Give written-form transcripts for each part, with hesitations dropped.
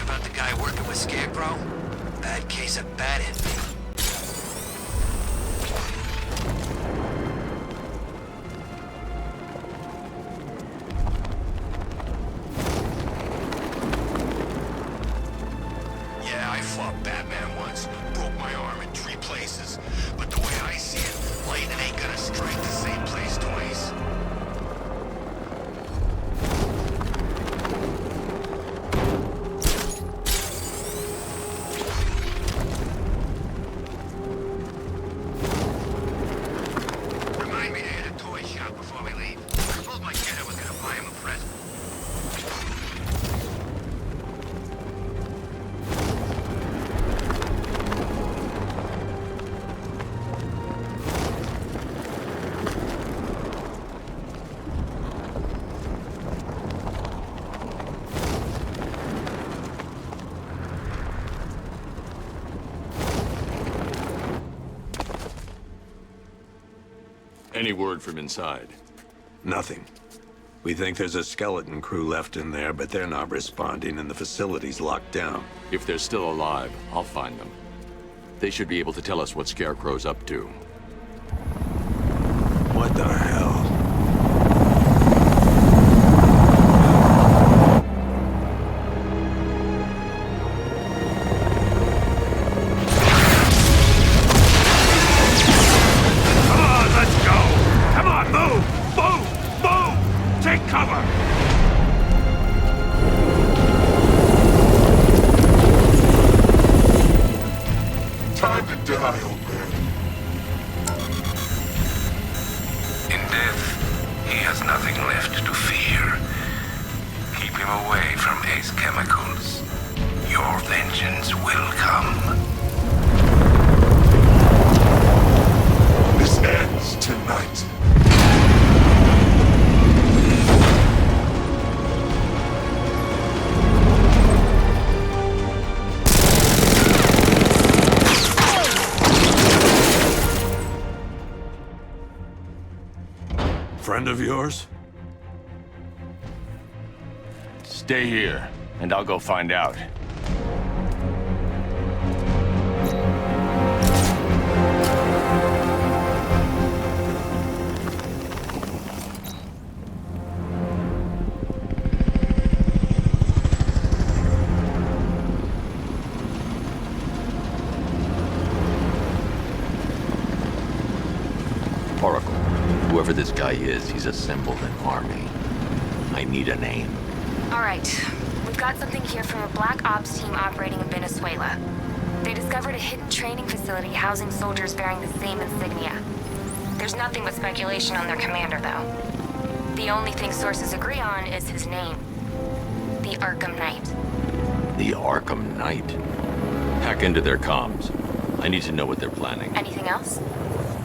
about the guy working with Scarecrow? Bad case of bad envy. Yeah, I fought Batman once. Broke my arm in 3 places. But the way I see it, lightning ain't gonna strike the same place twice. Remind me to hit a toy shop before we leave. I told my kid I was gonna buy him a present. Any word from inside? Nothing. We think there's a skeleton crew left in there, but they're not responding and the facility's locked down. If they're still alive, I'll find them. They should be able to tell us what Scarecrow's up to. What the hell? Come on, let's go! Come on, move! Move! Move! Take cover! Time to die, old man. In death, he has nothing left to fear. Keep him away from Ace Chemicals. Your vengeance will come. This ends tonight. Friend of yours? Stay here, and I'll go find out. Oracle, whoever this guy is, he's assembled an army. I need a name. All right, we've got something here from a Black Ops team operating in Venezuela. They discovered a hidden training facility housing soldiers bearing the same insignia. There's nothing but speculation on their commander, though. The only thing sources agree on is his name. The Arkham Knight. The Arkham Knight. Hack into their comms. I need to know what they're planning. Anything else?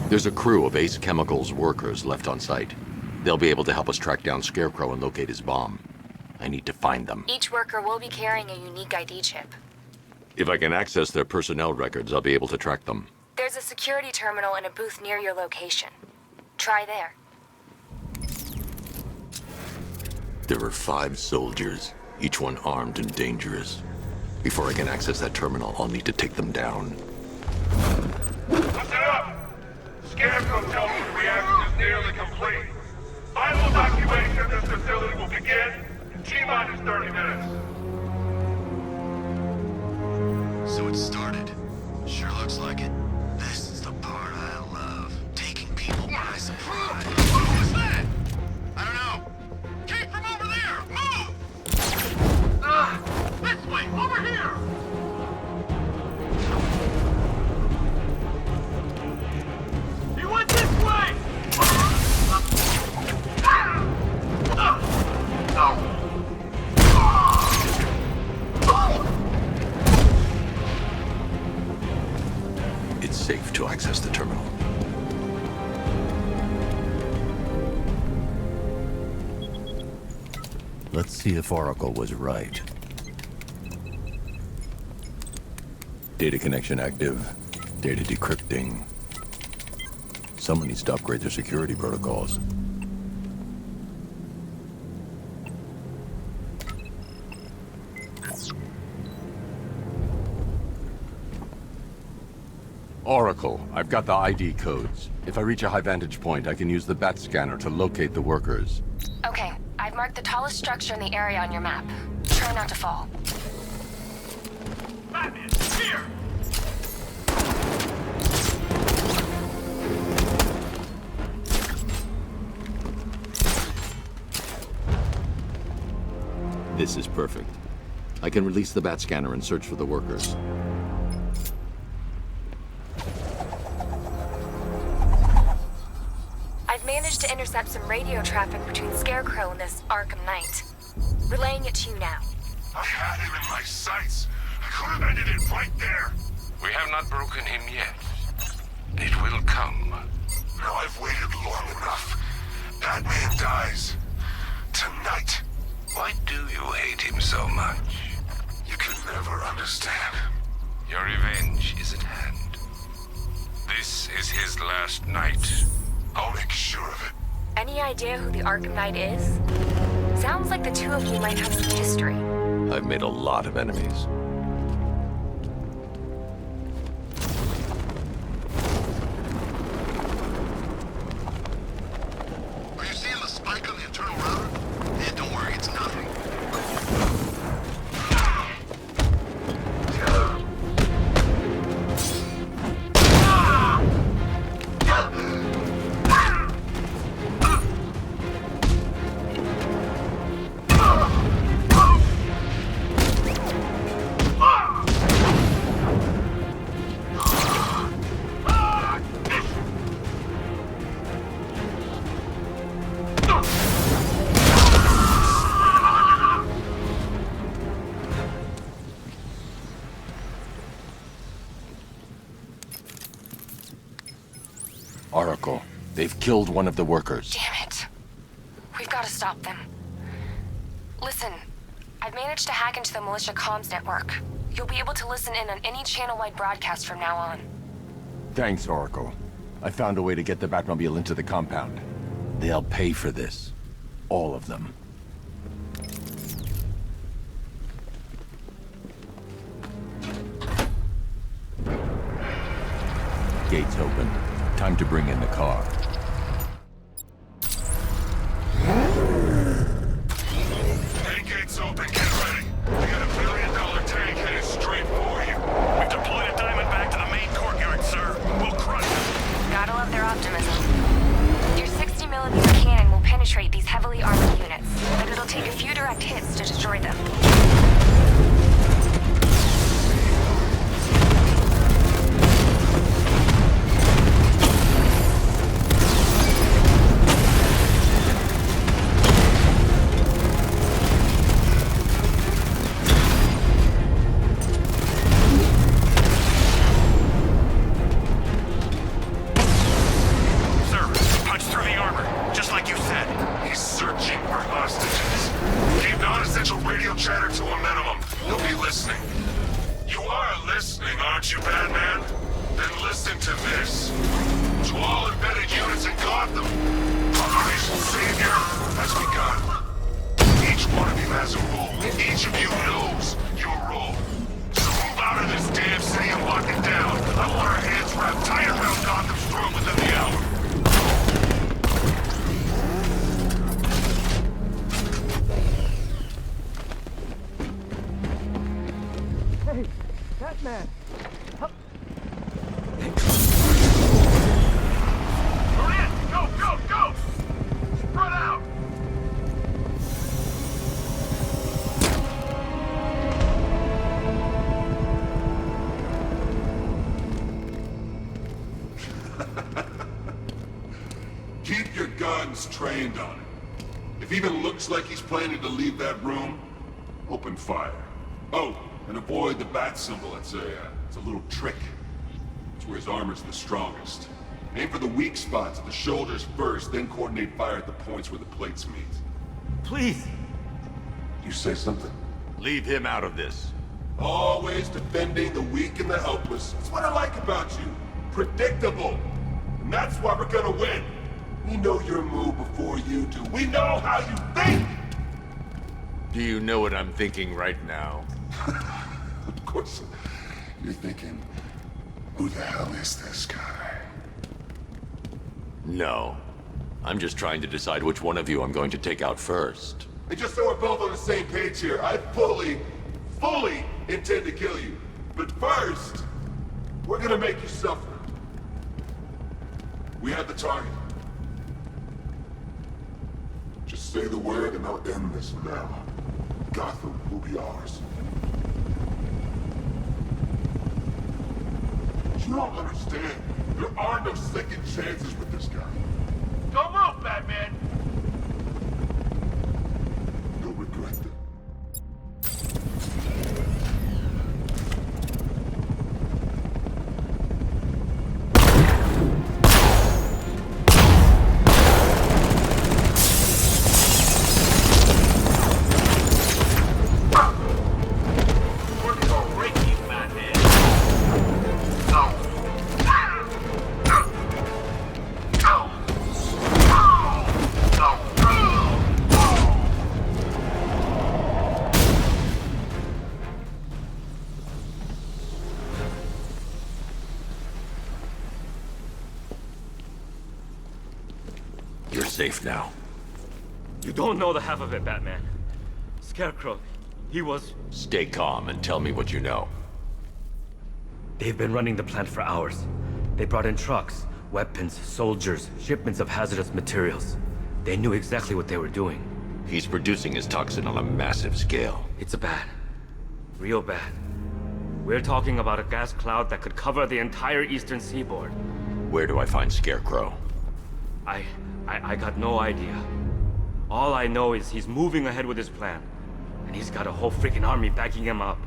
There's a crew of Ace Chemicals workers left on site. They'll be able to help us track down Scarecrow and locate his bomb. I need to find them. Each worker will be carrying a unique ID chip. If I can access their personnel records, I'll be able to track them. There's a security terminal in a booth near your location. Try there. There are 5 soldiers, each one armed and dangerous. Before I can access that terminal, I'll need to take them down. Listen up! Scarecrow tells me the reaction is nearly complete. Final evacuation of this facility will begin in T-minus 30 minutes. So it started. Sure looks like it. This is the part I love. Taking people by surprise. What was that? I don't know. Came from over there! Move! This way! Over here! He went this way! It's safe to access the terminal. Let's see if Oracle was right. Data connection active. Data decrypting. Someone needs to upgrade their security protocols. Oracle, I've got the ID codes. If I reach a high vantage point, I can use the bat scanner to locate the workers. Okay, I've marked the tallest structure in the area on your map. Try not to fall. Batman, here! This is perfect. I can release the bat scanner and search for the workers. I've managed to intercept some radio traffic between Scarecrow and this Arkham Knight. Relaying it to you now. I had him in my sights. I could have ended it right there. We have not broken him yet. It will come. Now I've waited long enough. Batman dies. Tonight. Why do you hate him so much? You can never understand. Your revenge is at hand. This is his last night. I'll make sure of it. Any idea who the Arkham Knight is? Sounds like the two of you might have some history. I've made a lot of enemies. Are you seeing the spike on the internal router? Yeah, don't worry, it's nothing. Oracle, they've killed one of the workers. Damn it. We've got to stop them. Listen, I've managed to hack into the militia comms network. You'll be able to listen in on any channel-wide broadcast from now on. Thanks, Oracle. I found a way to get the Batmobile into the compound. They'll pay for this. All of them. Gates open. Time to bring in the car. Main gate's open, get ready. We got $1 billion tank headed straight for you. We've deployed a diamond back to the main courtyard, sir. We'll crush them. Gotta love their optimism. Your 60mm cannon will penetrate these heavily armored units, but it'll take a few direct hits to destroy them. Keep your guns trained on him. If he even looks like he's planning to leave that room, open fire. Oh, and avoid the bat symbol. It's a little trick. It's where his armor's the strongest. Aim for the weak spots at the shoulders first, then coordinate fire at the points where the plates meet. Please! You say something? Leave him out of this. Always defending the weak and the helpless. That's what I like about you. Predictable. And that's why we're gonna win. We know your move before you do. We know how you think! Do you know what I'm thinking right now? Of course, you're thinking, Who the hell is this guy? No. I'm just trying to decide which one of you I'm going to take out first. And just so we're both on the same page here, I fully intend to kill you. But first, we're gonna make you suffer. We have the target. Just say the word and I'll end this now. Gotham will be ours. You don't understand. There are no second chances with this guy. Don't move, Batman! You'll regret them. We're gonna break you, Batman! You're safe now. You don't know the half of it, Batman. Scarecrow, he was... Stay calm and tell me what you know. They've been running the plant for hours. They brought in trucks, weapons, soldiers, shipments of hazardous materials. They knew exactly what they were doing. He's producing his toxin on a massive scale. It's bad. Real bad. We're talking about a gas cloud that could cover the entire eastern seaboard. Where do I find Scarecrow? I got no idea. All I know is he's moving ahead with his plan. And he's got a whole freaking army backing him up.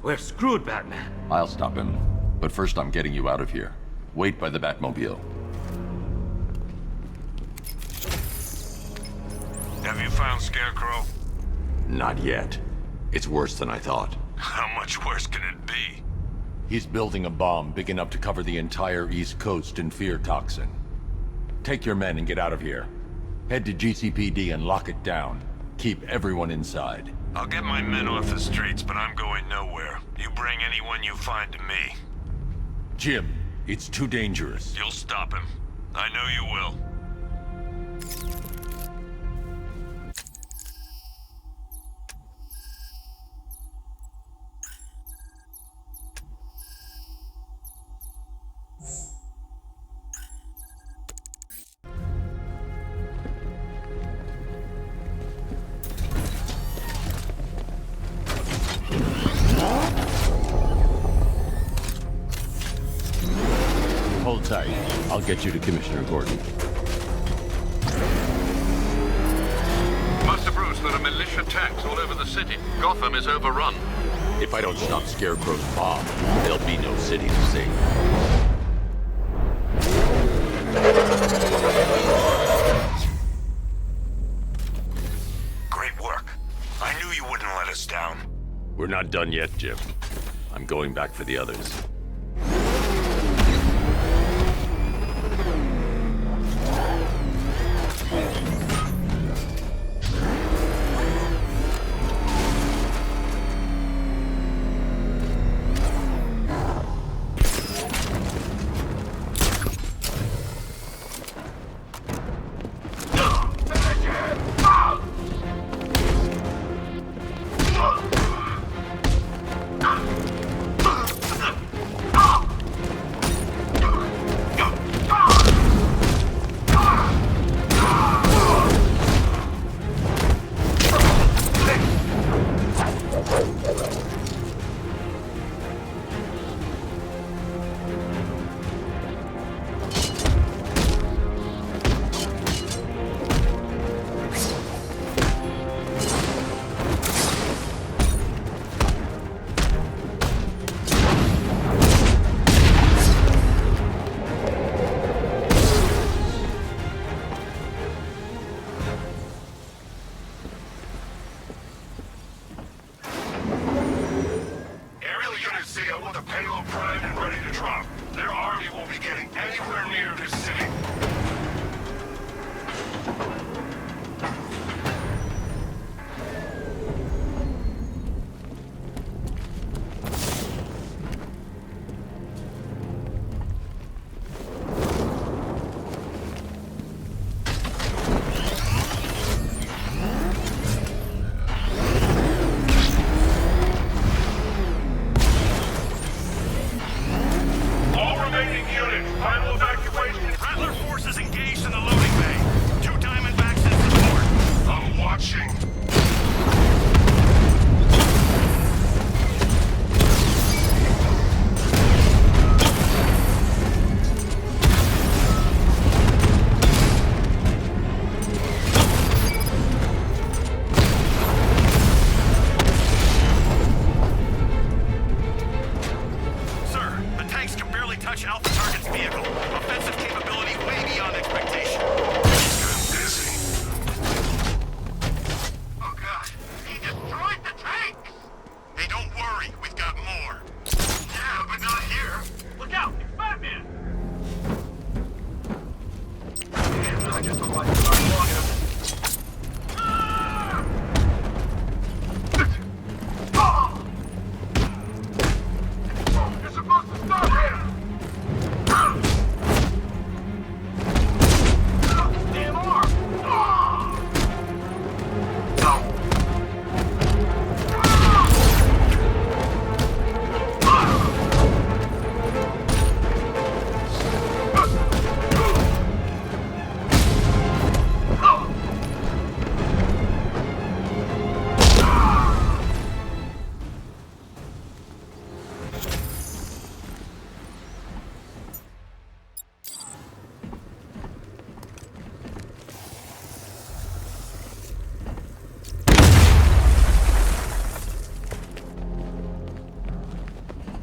We're screwed, Batman. I'll stop him. But first I'm getting you out of here. Wait by the Batmobile. Have you found Scarecrow? Not yet. It's worse than I thought. How much worse can it be? He's building a bomb big enough to cover the entire East Coast in fear toxin. Take your men and get out of here. Head to GCPD and lock it down. Keep everyone inside. I'll get my men off the streets, but I'm going nowhere. You bring anyone you find to me. Jim, it's too dangerous. You'll stop him. I know you will. Hold tight. I'll get you to Commissioner Gordon. Master Bruce, there are militia attacks all over the city. Gotham is overrun. If I don't stop Scarecrow's bomb, there'll be no city to save. Great work. I knew you wouldn't let us down. We're not done yet, Jim. I'm going back for the others.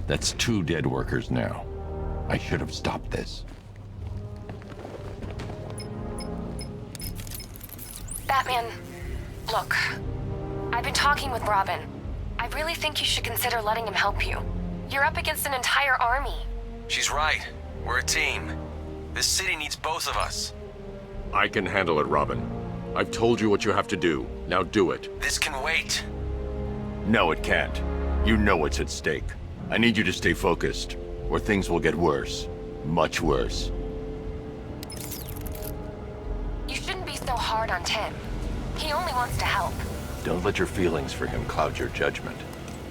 That's 2 dead workers now. I should have stopped this. Batman, look. I've been talking with Robin. I really think you should consider letting him help you. You're up against an entire army. She's right. We're a team. This city needs both of us. I can handle it, Robin. I've told you what you have to do. Now do it. This can wait. No, it can't. You know what's at stake. I need you to stay focused, or things will get worse. Much worse. You shouldn't be so hard on Tim. He only wants to help. Don't let your feelings for him cloud your judgment.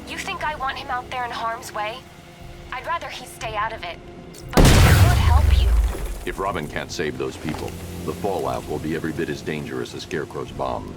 You think I want him out there in harm's way? I'd rather he stay out of it. But he could help you. If Robin can't save those people, the fallout will be every bit as dangerous as Scarecrow's bomb.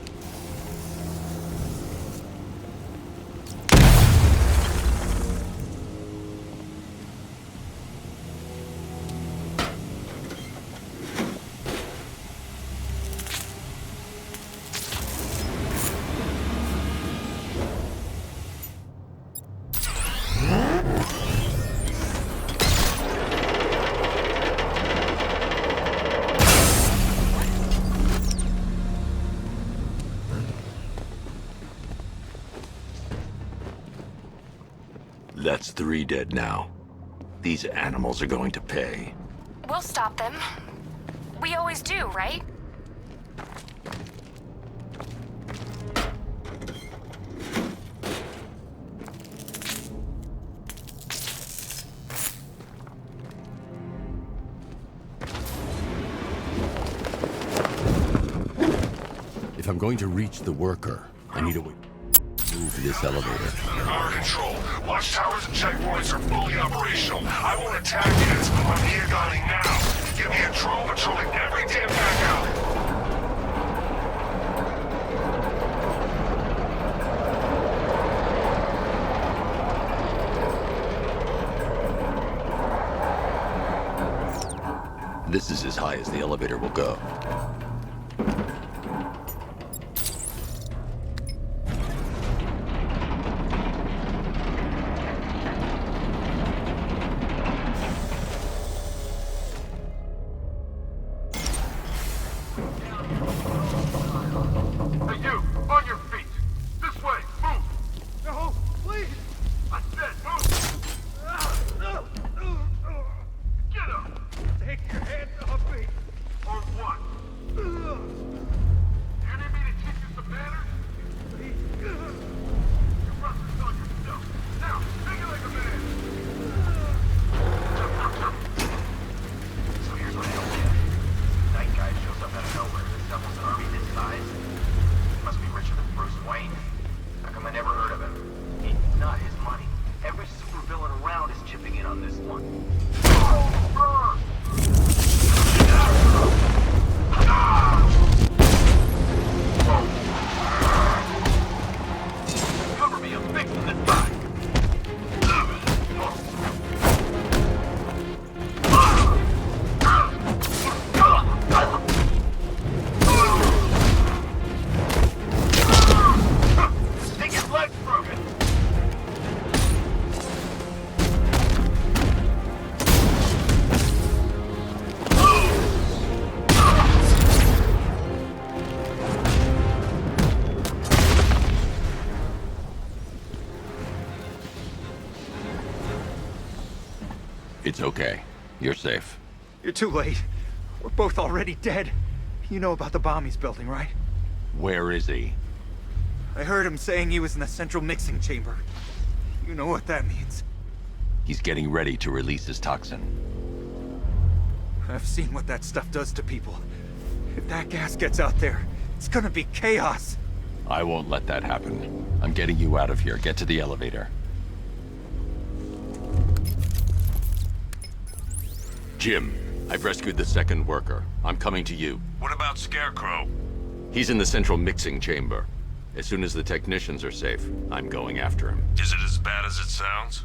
That's 3 dead now. These animals are going to pay. We'll stop them. We always do, right? If I'm going to reach the worker, I need a way to move this elevator. Our control. Watchtowers and checkpoints are fully operational. I won't attack units. I'm neogonning now. Give me a drone patrolling every damn back alley. This is as high as the elevator will go. Hey, you! On your feet! This way! Move! No, please! I said move! Get up! Take your hands off me! Or what? You need me to teach you some manners? Please. You're rusting on yourself. Now, take it like a man! So here's what I don't get. Night guy shows up out of nowhere and assembles an army this size. He must be richer than Bruce Wayne. How come I never heard of him? It's not his money. Every supervillain around is chipping in on this one. Cover me, I'm fixing this guy. Think his leg's broken. It's okay. You're safe. You're too late. We're both already dead. You know about the bomb he's building, right? Where is he? I heard him saying he was in the central mixing chamber. You know what that means. He's getting ready to release his toxin. I've seen what that stuff does to people. If that gas gets out there, it's gonna be chaos. I won't let that happen. I'm getting you out of here. Get to the elevator. Jim, I've rescued the second worker. I'm coming to you. What about Scarecrow? He's in the central mixing chamber. As soon as the technicians are safe, I'm going after him. Is it as bad as it sounds?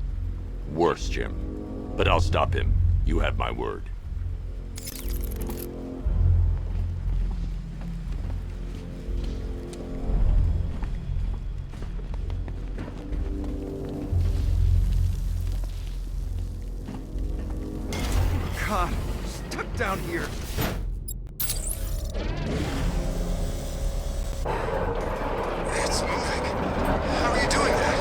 Worse, Jim. But I'll stop him. You have my word. God, stuck down here. It's moving. How are you doing that?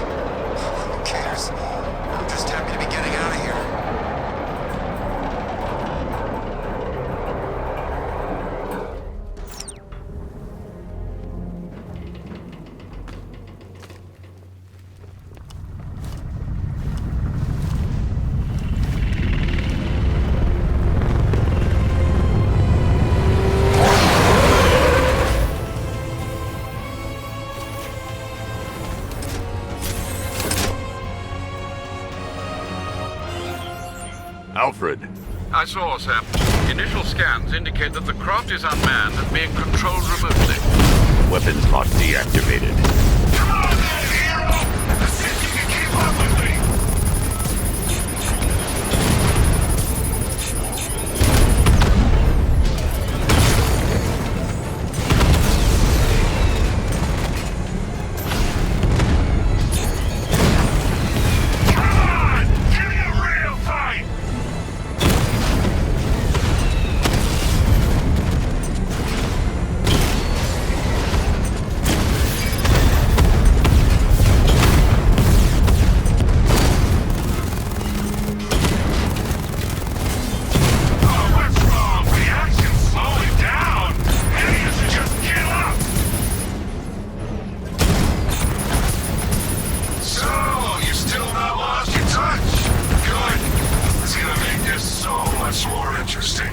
Who cares? I'm just happy to be getting out of here. Alfred. I saw, Sam. Initial scans indicate that the craft is unmanned and being controlled remotely. Weapons lock deactivated. Come on then, hero! Let's see if you can keep up with me! Come on! Give me a real fight! Oh, what's wrong? Reaction's slowing down! Idiots should just give up! So, you still not lost your touch? Good. It's gonna make this so much more interesting.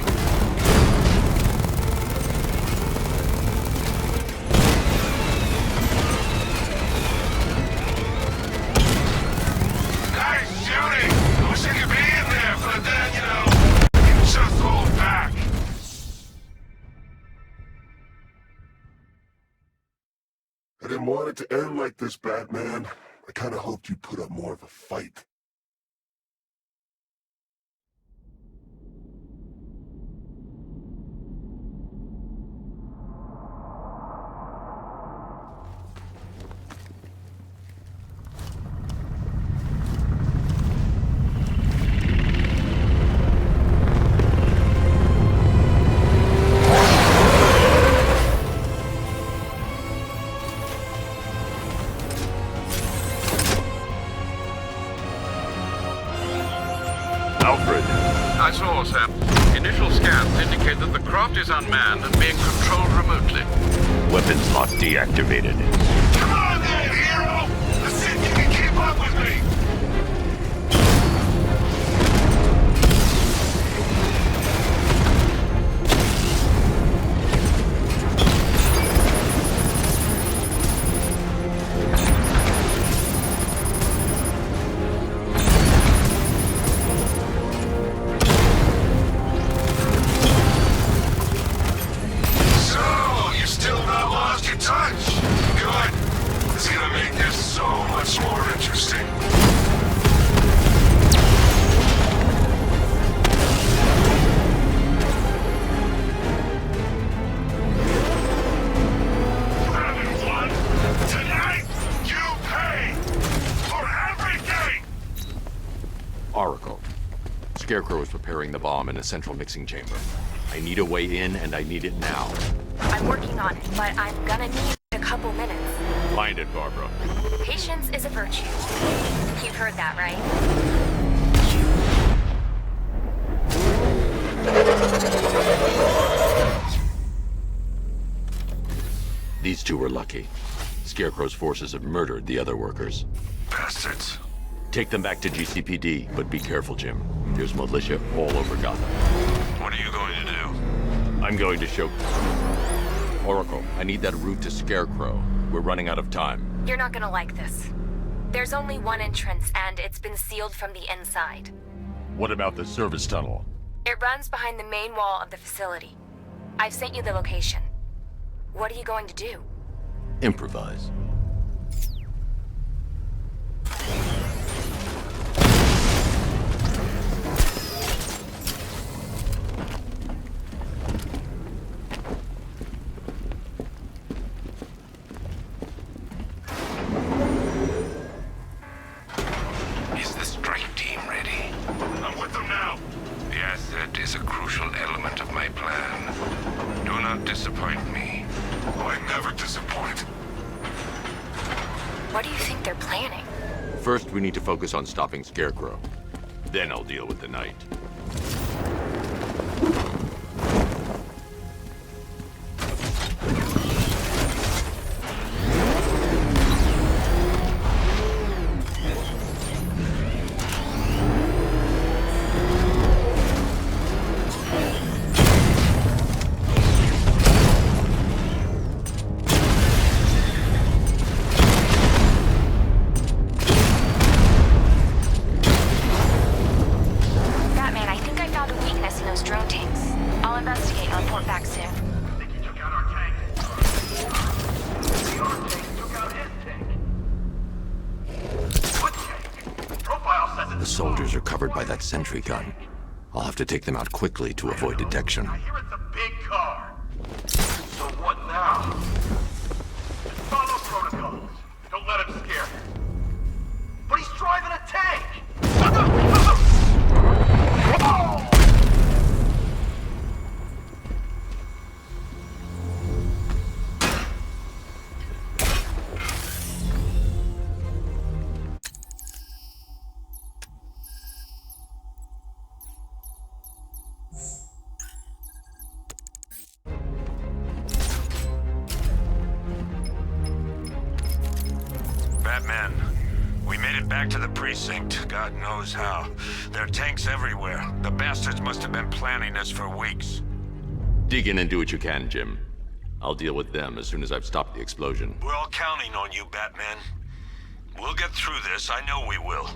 Nice shooting! I wish I could be in there, but then, you just hold back. I didn't want it to end like this, Batman. I kinda hoped you'd put up more of a fight. Alfred. I saw, Sam. Initial scans indicate that the craft is unmanned and being controlled remotely. Weapons lock deactivated. Come on then, hero! Let's see if you can keep up with me! So, you still not lost your touch? Good. It's gonna make this so much more interesting. Having one? Tonight, you pay for everything! Oracle. Scarecrow is preparing the bomb in a central mixing chamber. I need a way in, and I need it now. I'm working on it, but I'm gonna need a couple minutes. Find it, Barbara. Patience is a virtue. You've heard that, right? These two were lucky. Scarecrow's forces have murdered the other workers. Bastards. Take them back to GCPD, but be careful, Jim. There's militia all over Gotham. What are you going to do? I'm going to show... Oracle, I need that route to Scarecrow. We're running out of time. You're not gonna like this. There's only one entrance, and it's been sealed from the inside. What about the service tunnel? It runs behind the main wall of the facility. I've sent you the location. What are you going to do? Improvise. Is the strike team ready? I'm with them now. The asset is a crucial element of my plan. Do not disappoint me. I never disappoint. What do you think they're planning? First, we need to focus on stopping Scarecrow. Then I'll deal with the Knight. The soldiers are covered by that sentry gun. I'll have to take them out quickly to avoid detection. I hear it's a big car. So what now? Just follow protocols. Don't let him scare you. But he's driving a tank! Batman, we made it back to the precinct. God knows how. There are tanks everywhere. The bastards must have been planning this for weeks. Dig in and do what you can, Jim. I'll deal with them as soon as I've stopped the explosion. We're all counting on you, Batman. We'll get through this, I know we will.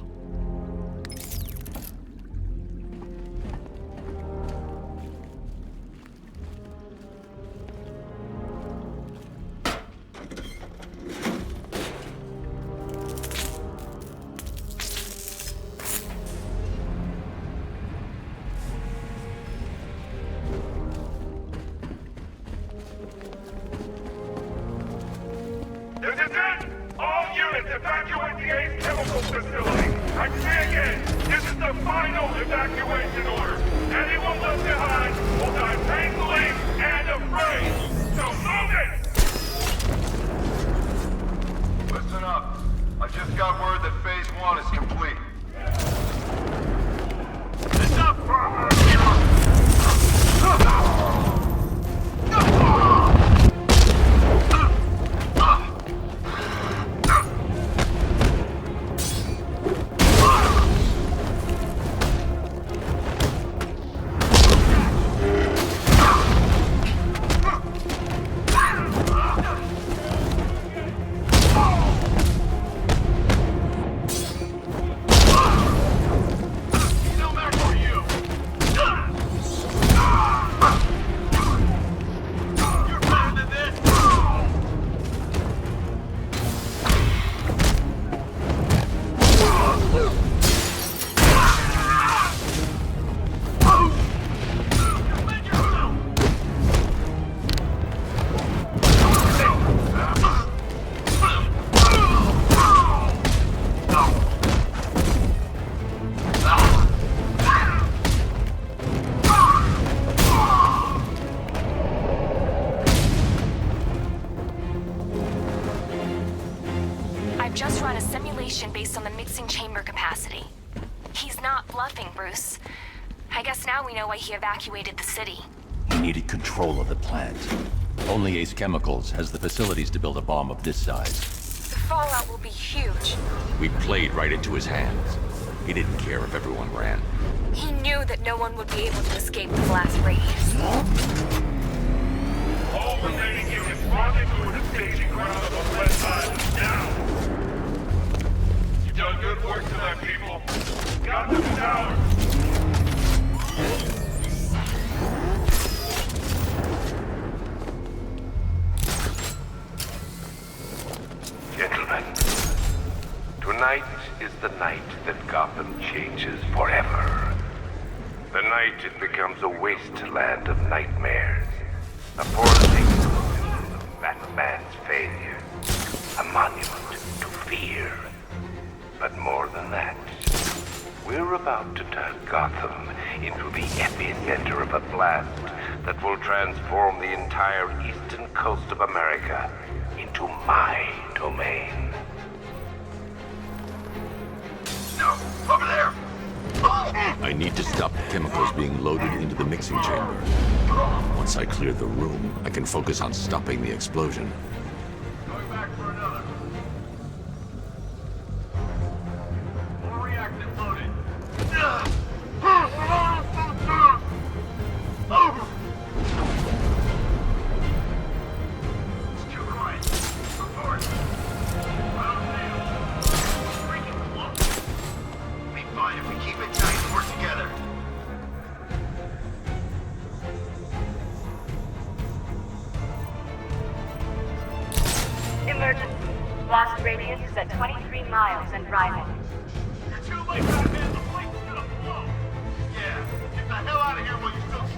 This is it! All units evacuate the Ace Chemical Facility! I say again, this is the final evacuation order! Anyone left behind will die painfully and afraid! So move it! Listen up. I just got word that Phase 1 is complete. Enough! I've just run a simulation based on the mixing chamber capacity. He's not bluffing, Bruce. I guess now we know why he evacuated the city. He needed control of the plant. Only Ace Chemicals has the facilities to build a bomb of this size. The fallout will be huge. We played right into his hands. He didn't care if everyone ran. He knew that no one would be able to escape the blast radius. All remaining units rendezvous at the staging ground of the West Island now! You've done good work tonight, people. Got to the tower. Gentlemen, tonight is the night that Gotham changes forever. The night it becomes a wasteland of nightmares. A portrait of Batman's failure. A monument to fear. But more than that, we're We're about to turn Gotham into the epicenter of a blast that will transform the entire eastern coast of America into my domain. No! Over there! I need to stop the chemicals being loaded into the mixing chamber. Once I clear the room, I can focus on stopping the explosion. Going back for another. More reactive loaded. It's too quiet. Report. Round nail. Freaking close. We'll be fine if we keep it tight and work together. Emergency. Blast radius is at 23 miles and rising. You're too late, Batman. The place is gonna blow. Yeah. Get the hell out of here while you still can.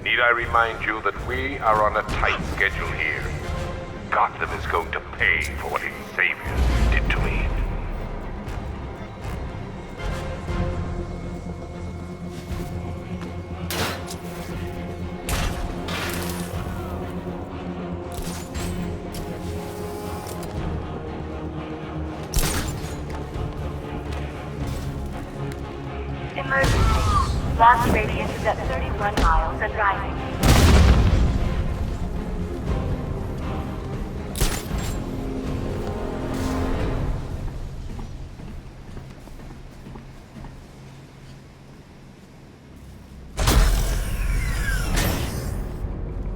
Need I remind you that we are on a tight schedule here? Gotham is going to pay for what its saviors did to me. Emergency. Blast radius is at 31 miles and rising.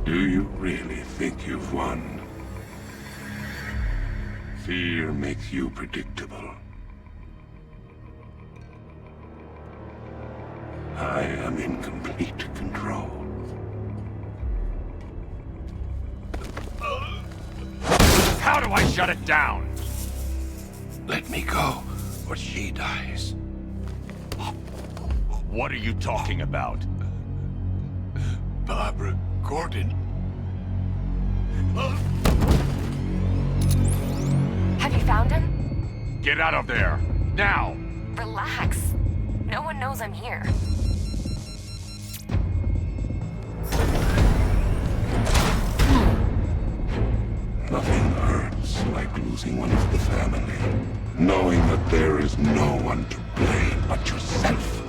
Do you really think you've won? Fear makes you predictable. I am in complete control. How do I shut it down? Let me go, or she dies. What are you talking about? Barbara Gordon. Have you found him? Get out of there! Now! Relax. No one knows I'm here. Nothing hurts like losing one of the family. Knowing that there is no one to blame but yourself.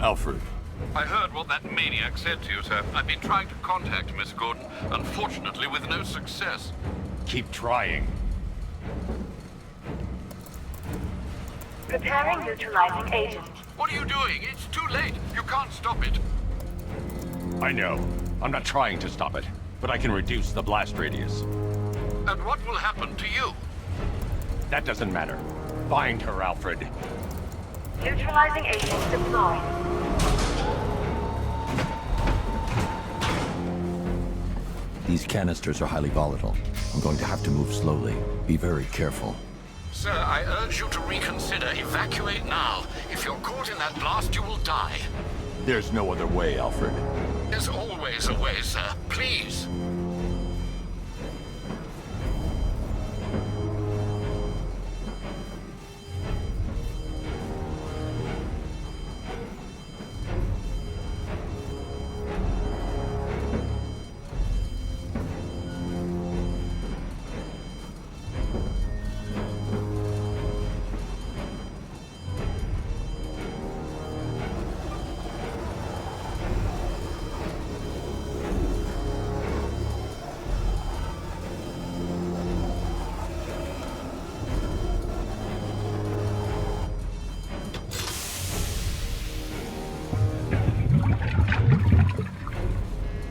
Alfred. I heard what that maniac said to you, sir. I've been trying to contact Miss Gordon, unfortunately with no success. Keep trying. Preparing neutralizing agent. What are you doing? It's too late. You can't stop it. I know. I'm not trying to stop it, but I can reduce the blast radius. And what will happen to you? That doesn't matter. Find her, Alfred. Neutralizing agent deployed. These canisters are highly volatile. I'm going to have to move slowly. Be very careful. Sir, I urge you to reconsider. Evacuate now. If you're caught in that blast, you will die. There's no other way, Alfred. There's always a way, sir. Please.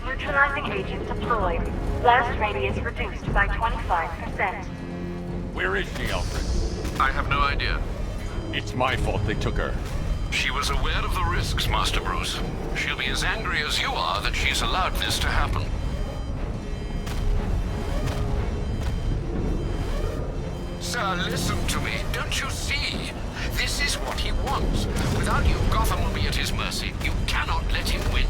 Neutralizing agent deployed. Blast radius reduced by 25%. Where is she, Alfred? I have no idea. It's my fault they took her. She was aware of the risks, Master Bruce. She'll be as angry as you are that she's allowed this to happen. Sir, listen to me. Don't you see? This is what he wants. Without you, Gotham will be at his mercy. You cannot let him win.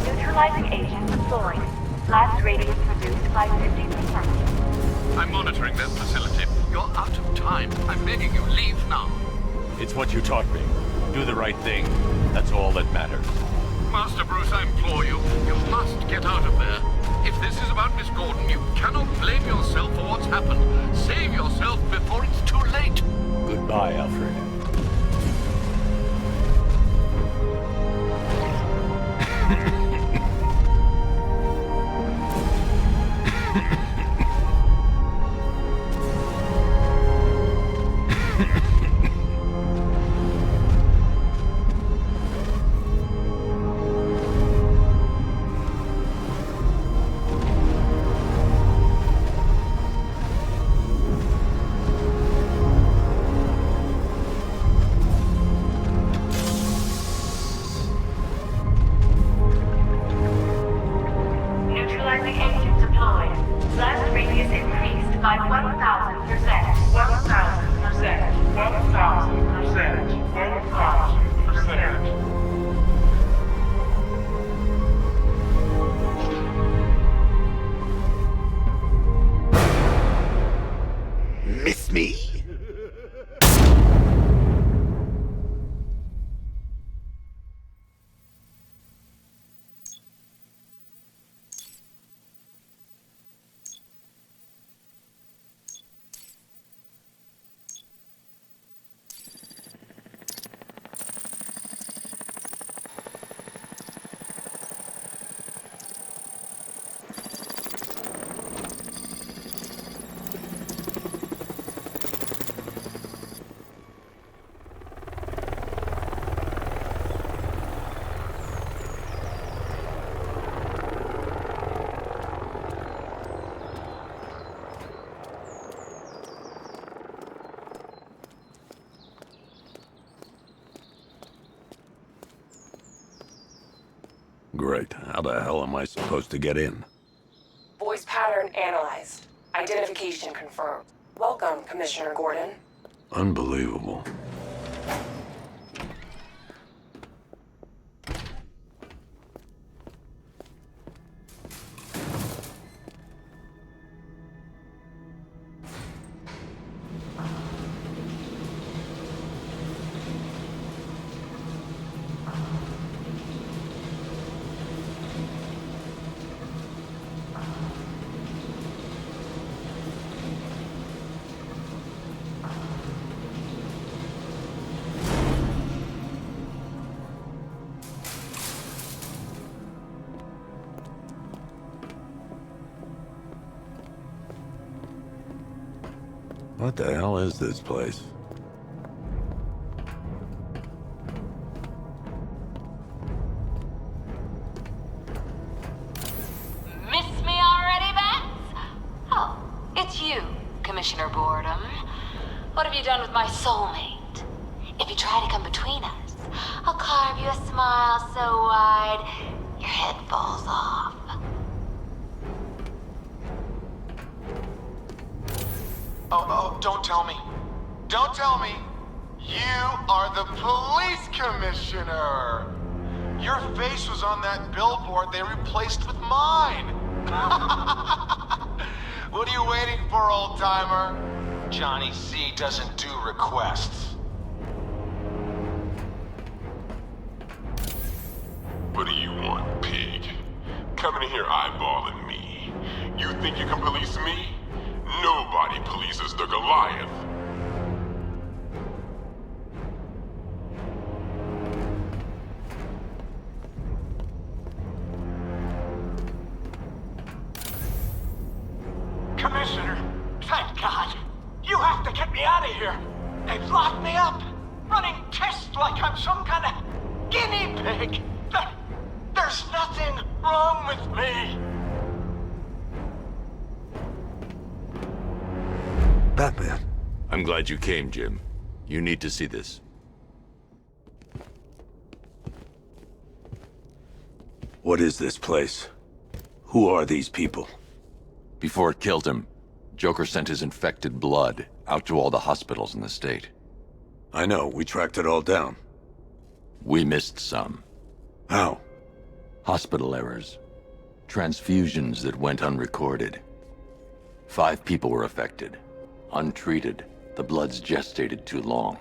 Neutralizing agent deployed. Blast radius reduced by 50%. I'm monitoring that facility. You're out of time. I'm begging you, leave now. It's what you taught me. Do the right thing. That's all that matters. Master Bruce, I implore you, you must get out of there. If this is about Miss Gordon, you cannot blame yourself for what's happened. Save yourself before it's too late. Goodbye, Alfred. Neutralizing agent deployed. Blast radius increased by 1,000%. 1,000%. 1,000%. 1,000%. Miss me? Great. How the hell am I supposed to get in? Voice pattern analyzed. Identification confirmed. Welcome, Commissioner Gordon. Unbelievable. What the hell is this place? Miss me already, Bats? Oh, it's you, Commissioner Boredom. What have you done with my soulmate? If you try to come between us, I'll carve you a smile so wide, your head falls off. Oh, don't tell me. Don't tell me. You are the police commissioner. Your face was on that billboard they replaced with mine. What are you waiting for, old-timer? Johnny C doesn't do requests. What do you want, pig? Coming in here eyeballing me. You think you can police me? Nobody polices the Goliath. Commissioner, thank God. You have to get me out of here. They've locked me up, running tests like I'm some kind of guinea pig. There's nothing wrong with me. Batman. I'm glad you came, Jim. You need to see this. What is this place? Who are these people? Before it killed him, Joker sent his infected blood out to all the hospitals in the state. I know, we tracked it all down. We missed some. How? Hospital errors. Transfusions that went unrecorded. 5 people were affected. Untreated, the blood's gestated too long.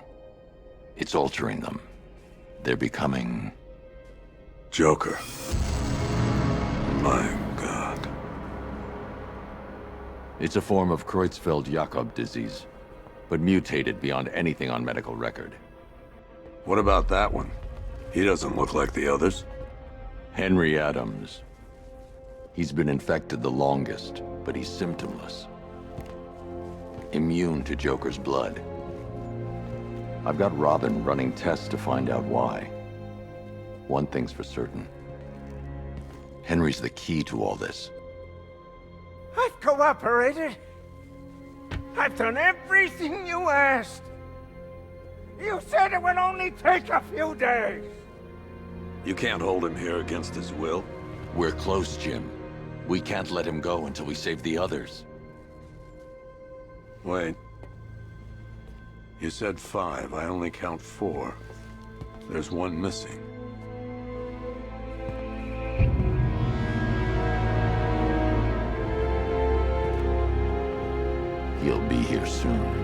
It's altering them. They're becoming... Joker. My God. It's a form of Creutzfeldt-Jakob disease, but mutated beyond anything on medical record. What about that one? He doesn't look like the others. Henry Adams. He's been infected the longest, but he's symptomless. Immune to Joker's blood. I've got Robin running tests to find out why. One thing's for certain. Henry's the key to all this. I've cooperated. I've done everything you asked. You said it would only take a few days. You can't hold him here against his will. We're close, Jim. We can't let him go until we save the others. Wait. You said 5. I only count 4. There's one missing. He'll be here soon.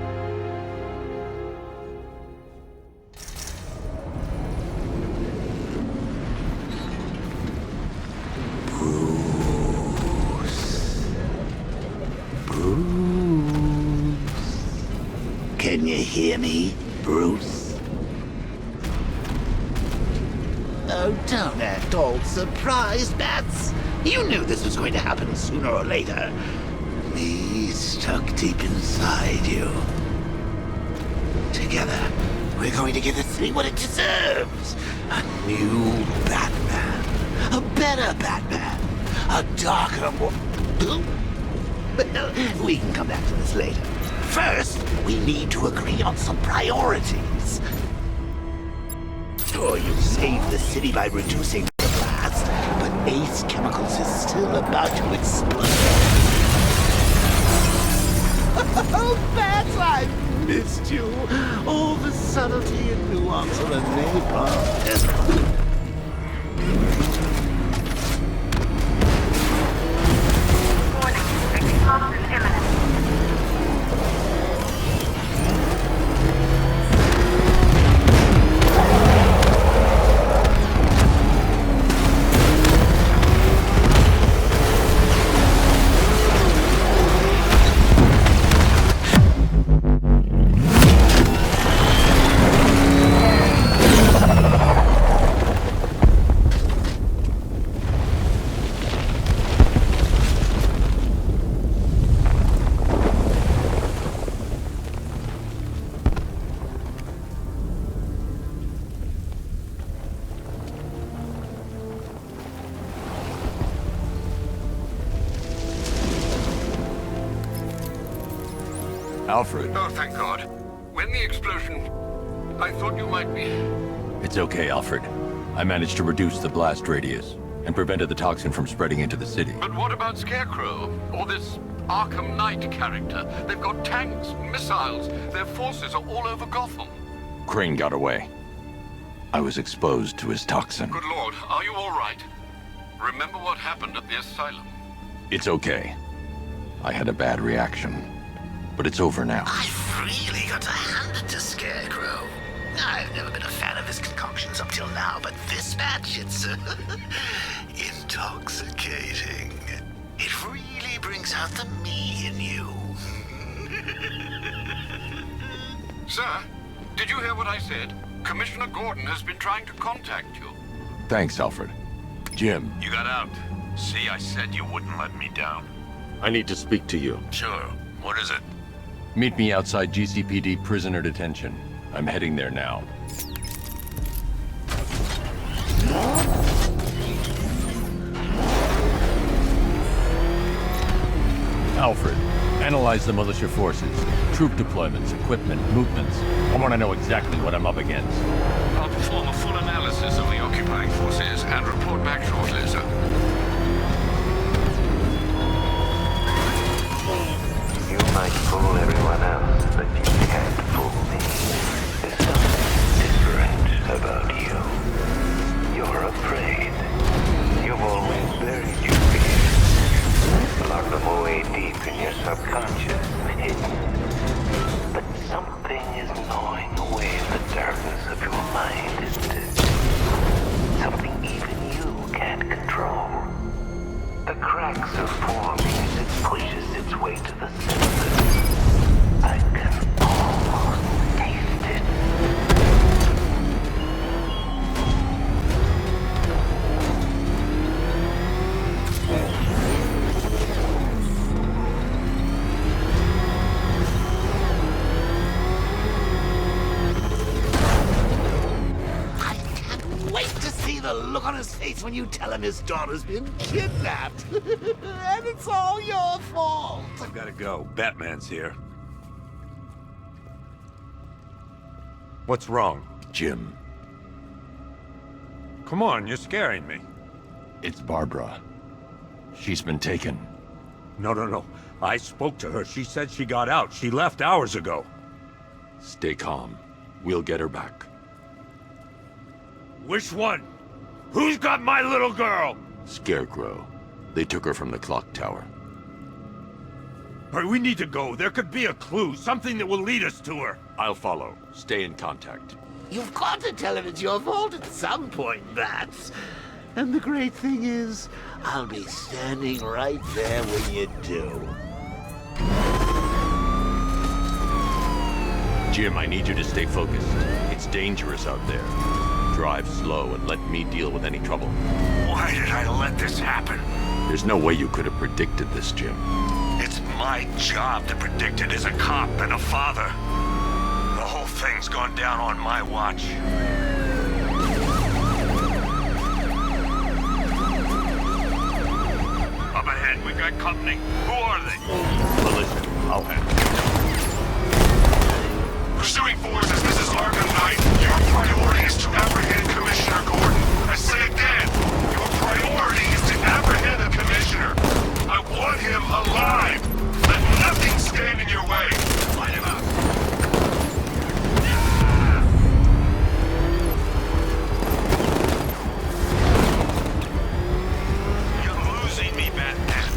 Can you hear me, Bruce? Oh, don't act all surprised, Bats. You knew this was going to happen sooner or later. Me stuck deep inside you. Together, we're going to give the city what it deserves. A new Batman. A better Batman. A darker one. Well, we can come back to this later. First, we need to agree on some priorities. Or you save the city by reducing the blast, but Ace Chemicals is still about to explode. Oh, Bats, I missed you. All the subtlety and nuance of a napalm. Warning, explosion imminent. Alfred. Oh, thank God. When the explosion... I thought you might be... It's okay, Alfred. I managed to reduce the blast radius and prevented the toxin from spreading into the city. But what about Scarecrow? Or this Arkham Knight character? They've got tanks, missiles. Their forces are all over Gotham. Crane got away. I was exposed to his toxin. Good Lord, are you all right? Remember what happened at the asylum? It's okay. I had a bad reaction. But it's over now. I've really got to hand it to Scarecrow. I've never been a fan of his concoctions up till now, but this batch, it's intoxicating. It really brings out the me in you. Sir, did you hear what I said? Commissioner Gordon has been trying to contact you. Thanks, Alfred. Jim. You got out. See, I said you wouldn't let me down. I need to speak to you. Sure. What is it? Meet me outside GCPD prisoner detention. I'm heading there now. Alfred, analyze the militia forces, troop deployments, equipment, movements. I want to know exactly what I'm up against. I'll perform a full analysis of the occupying forces and report back shortly, sir. You might fool everyone else, but you can't fool me. There's something different about you. You're afraid. You've always buried your fears. Locked them away deep in your subconscious and hidden. But something is gnawing away in the darkness of your mind, isn't it? Something even you can't control. The cracks are forming as it pushes its way to the center. I can almost taste it. I can't wait to see the look on his face when you tell him his daughter's been kidnapped. And it's all your fault. I've gotta go. Batman's here. What's wrong? Jim. Come on, you're scaring me. It's Barbara. She's been taken. No. I spoke to her. She said she got out. She left hours ago. Stay calm. We'll get her back. Which one? Who's got my little girl? Scarecrow. They took her from the clock tower. All right, we need to go. There could be a clue, something that will lead us to her. I'll follow. Stay in contact. You've got to tell him it's your fault at some point, Bats. And the great thing is, I'll be standing right there when you do. Jim, I need you to stay focused. It's dangerous out there. Drive slow and let me deal with any trouble. Why did I let this happen? There's no way you could have predicted this, Jim. It's my job to predict it as a cop and a father. The whole thing's gone down on my watch. Up ahead, we got company. Who are they? Militia. I'll handle it. Pursuing forces, this is Arkham Knight. Your priority is to apprehend Commissioner Gordon. I say again, your priority is to apprehend the Commissioner. I want him alive. Let nothing stand in your way. Light him up. You're losing me, Batman.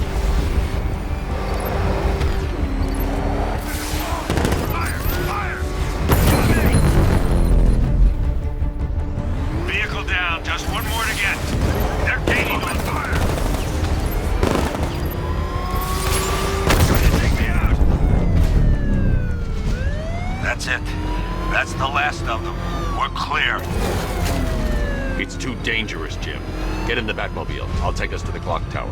Vehicle down. Just one more to get. They're gaining on fire. Trying to take me out. That's it. That's the last of them. We're clear. It's too dangerous, Jim. Get in the Batmobile. I'll take us to the clock tower.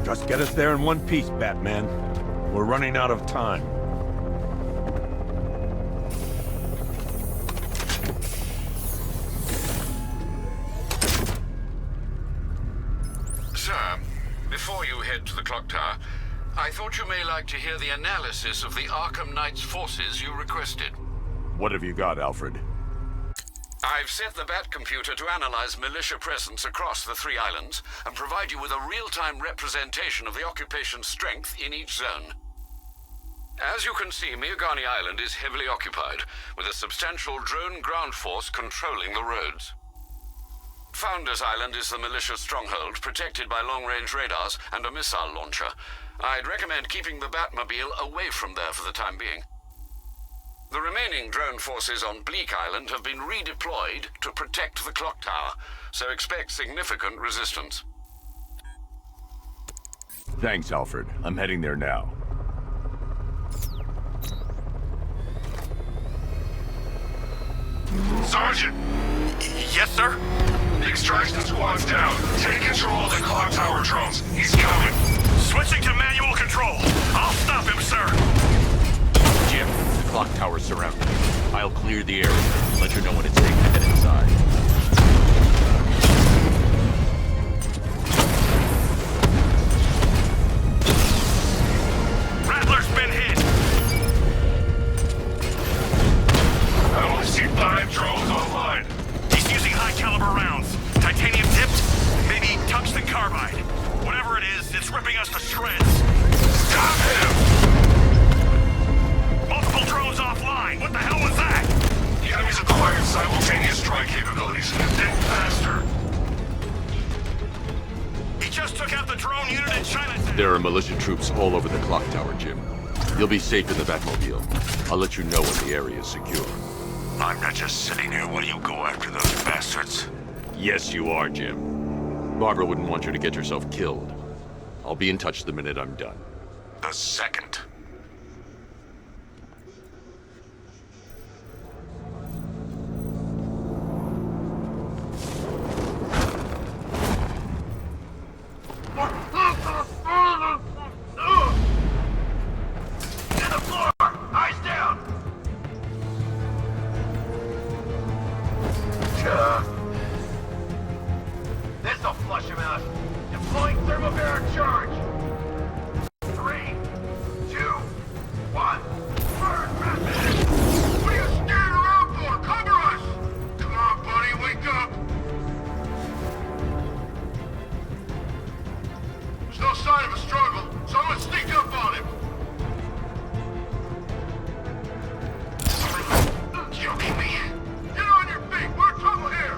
Just get us there in one piece, Batman. We're running out of time. Sir, before you head to the clock tower, I thought you may like to hear the analysis of the Arkham Knight's forces you requested. What have you got, Alfred? I've set the Bat computer to analyze militia presence across the 3 islands and provide you with a real-time representation of the occupation's strength in each zone. As you can see, Miagani Island is heavily occupied, with a substantial drone ground force controlling the roads. Founders Island is the militia stronghold, protected by long-range radars and a missile launcher. I'd recommend keeping the Batmobile away from there for the time being. The remaining drone forces on Bleak Island have been redeployed to protect the clock tower, so expect significant resistance. Thanks, Alfred. I'm heading there now. Sergeant! Yes, sir? The extraction squad's down. Take control of the clock tower drones. He's coming. Switching to manual control. I'll stop him, sir. Jim, the clock tower's surrounded. I'll clear the area. Let you know when it's safe to head inside. Rattler's been hit. I only see 5 drones online. He's using high-caliber rounds. Titanium tipped, maybe tungsten carbide. Whatever it is, it's ripping us to shreds. Stop him! Multiple drones offline. What the hell was that? The enemy's acquired simultaneous strike capabilities. Think faster. He just took out the drone unit in Chinatown. There are militia troops all over the clock tower, Jim. You'll be safe in the Batmobile. I'll let you know when the area is secure. I'm not just sitting here while you go after those bastards. Yes, you are, Jim. Barbara wouldn't want you to get yourself killed. I'll be in touch the minute I'm done. The second. This'll flush him out. Deploying thermobaric charge. 3, 2, 1. Burn, Batman! What are you standing around for? Cover us! Come on, buddy, wake up! There's no sign of a struggle, so I'm gonna sneak up on him. Joking me? Get on your feet! We're in trouble here!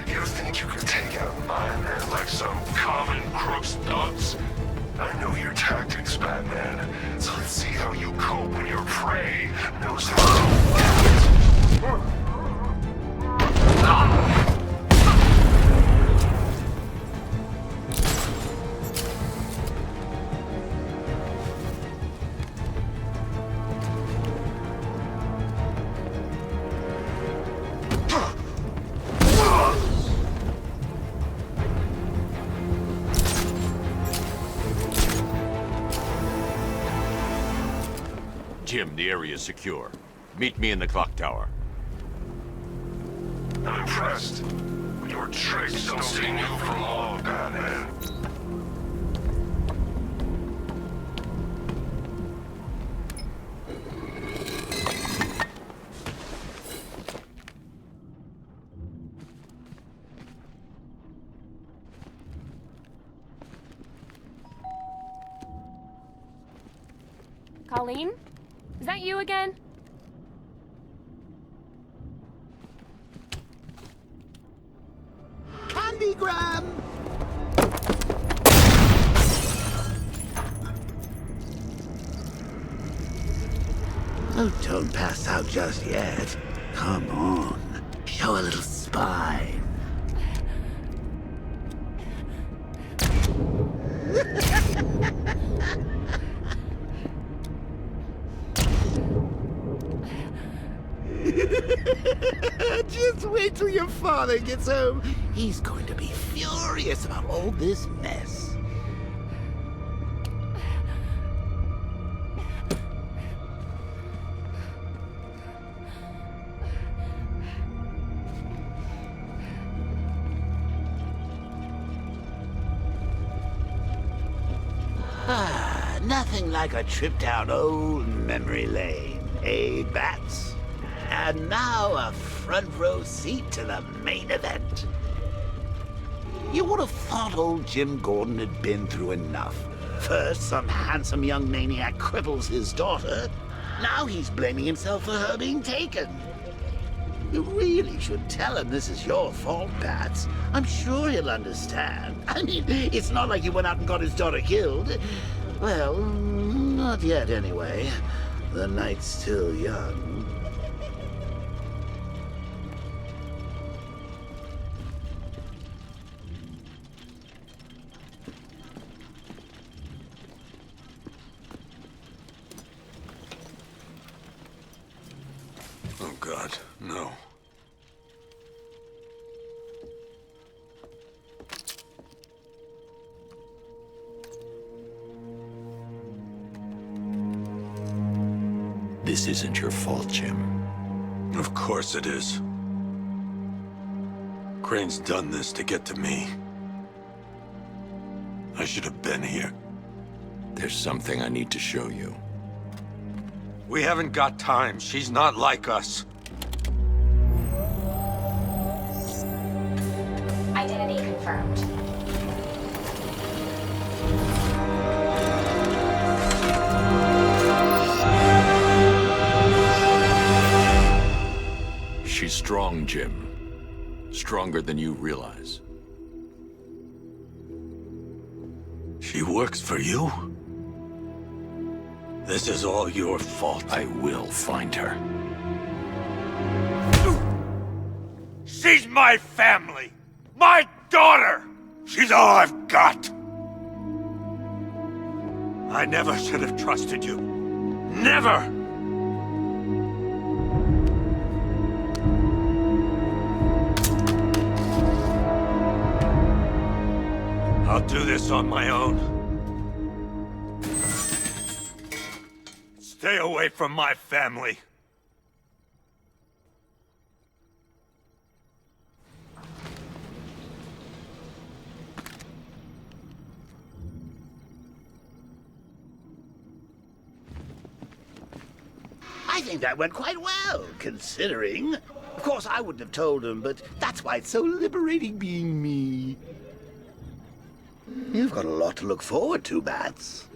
You think you could take out my men like some common crooks thugs? I know your tactics, Batman. So let's see how you cope when your prey knows how to act. Jim, the area is secure. Meet me in the clock tower. I'm impressed. But your tricks don't stay new for long, Batman. Colleen? Is that you again? Candygram! Oh, don't pass out just yet. Come on. Show a little spine. Just wait till your father gets home. He's going to be furious about all this mess. Nothing like a trip down old memory lane, eh, Bats? And now a front row seat to the main event. You would have thought old Jim Gordon had been through enough. First, some handsome young maniac cripples his daughter. Now he's blaming himself for her being taken. You really should tell him this is your fault, Bats. I'm sure he'll understand. I mean, it's not like you went out and got his daughter killed. Well, Not yet, anyway. The night's still young. Oh, God, no. This isn't your fault, Jim. Of course it is. Crane's done this to get to me. I should have been here. There's something I need to show you. We haven't got time. She's not like us. Identity confirmed. She's strong, Jim. Stronger than you realize. She works for you? This is all your fault. I will find her. She's my family! My daughter! She's all I've got! I never should have trusted you. Never! I'll do this on my own. Stay away from my family. I think that went quite well, considering. Of course, I wouldn't have told him, but that's why it's so liberating being me. You've got a lot to look forward to, Bats.